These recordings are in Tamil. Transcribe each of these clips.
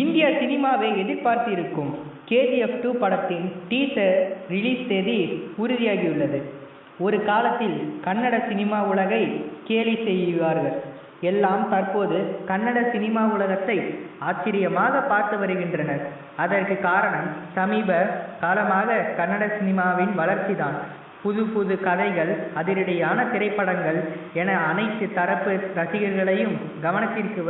இந்திய சினிமாவை எதிர்பார்த்திருக்கும் கேஜிஎஃப் 2 படத்தின் டீசர் ரிலீஸ் தேதி உறுதியாகியுள்ளது. ஒரு காலத்தில் கன்னட சினிமா உலகை கேலி செய்வார்கள் எல்லாம் தற்போது கன்னட சினிமா உலகத்தை ஆச்சரியமாக பார்த்து வருகின்றனர். அதற்கு காரணம் சமீப காலமாக கன்னட சினிமாவின் வளர்ச்சிதான். புது புது கதைகள், அதிரடியான திரைப்படங்கள் என அனைத்து தரப்பு ரசிகர்களையும் கவனத்திற்கு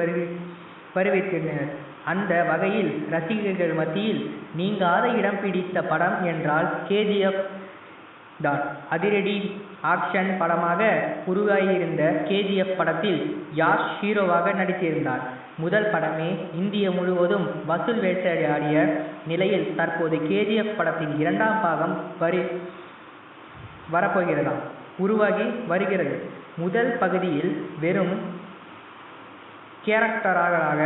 வருவித்தனர். அந்த வகையில் ரசிகர்கள் மத்தியில் நீங்காத இடம் பிடித்த படம் என்றால் கேஜிஎஃப் தான். அதிரடி ஆக்ஷன் படமாக உருவாகியிருந்த கேஜிஎஃப் படத்தில் யாஷ் ஹீரோவாக நடித்திருந்தார். முதல் படமே இந்தியா முழுவதும் வசூல் வேட்டையாடிய நிலையில் தற்போது கேஜிஎஃப் படத்தின் இரண்டாம் பாகம் வரப்போகிறதாம் உருவாகி வருகிறது. முதல் பகுதியில் வெறும் கேரக்டராக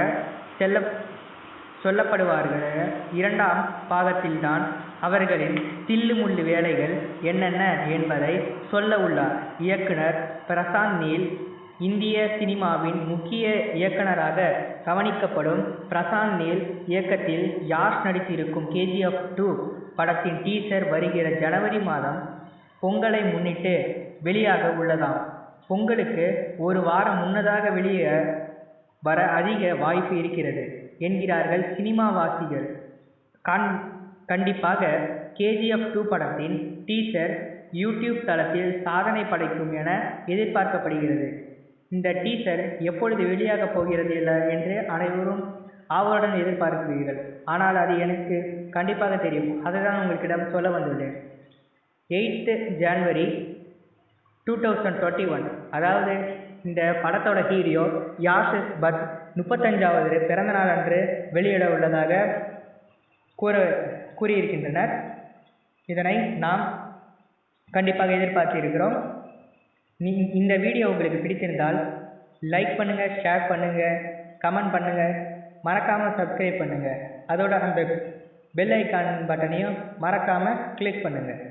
சொல்லப்படுவார்கள். இரண்டாம் பாகத்தில்தான் அவர்களின் தில்லுமுள்ளு வேலைகள் என்னென்ன என்பதை சொல்ல உள்ளார் இயக்குனர் பிரசாந்த் நீல். இந்திய சினிமாவின் முக்கிய இயக்குனராக கவனிக்கப்படும் பிரசாந்த் நீல் இயக்கத்தில் யாஷ் நடித்திருக்கும் கேஜிஎஃப் 2 படத்தின் டீசர் வருகிற ஜனவரி மாதம் பொங்கலை முன்னிட்டு வெளியாக உள்ளதாம். பொங்கலுக்கு ஒரு வாரம் முன்னதாக வெளியே வர அதிக வாய்ப்பு இருக்கிறது என்கிறார்கள் சினிமாவாசிகள். கண்டிப்பாக கேஜிஎஃப் 2 படத்தின் டீசர் யூடியூப் தளத்தில் சாதனை படைக்கும் என எதிர்பார்க்கப்படுகிறது. இந்த டீசர் எப்பொழுது வெளியாக போகிறது என்று அனைவரும் ஆவலுடன் எதிர்பார்க்கிறீர்கள். ஆனால் அது எனக்கு கண்டிப்பாக தெரியும். அதுதான் உங்களுக்கிடம் சொல்ல வந்துள்ளேன். 8 ஜனவரி 2021, அதாவது இந்த படத்தோட ஹீரோ யாஷ் பட் 35வது பிறந்தநாள் அன்று வெளியிட உள்ளதாக கூறியிருக்கின்றனர். இதனை நாம் கண்டிப்பாக எதிர்பார்த்திருக்கிறோம். இந்த வீடியோ உங்களுக்கு பிடித்திருந்தால் லைக் பண்ணுங்கள், ஷேர் பண்ணுங்கள், கமெண்ட் பண்ணுங்கள், மறக்காமல் சப்ஸ்கிரைப் பண்ணுங்கள். அதோட அந்த பெல் ஐக்கான் பட்டனையும் மறக்காமல் கிளிக் பண்ணுங்கள்.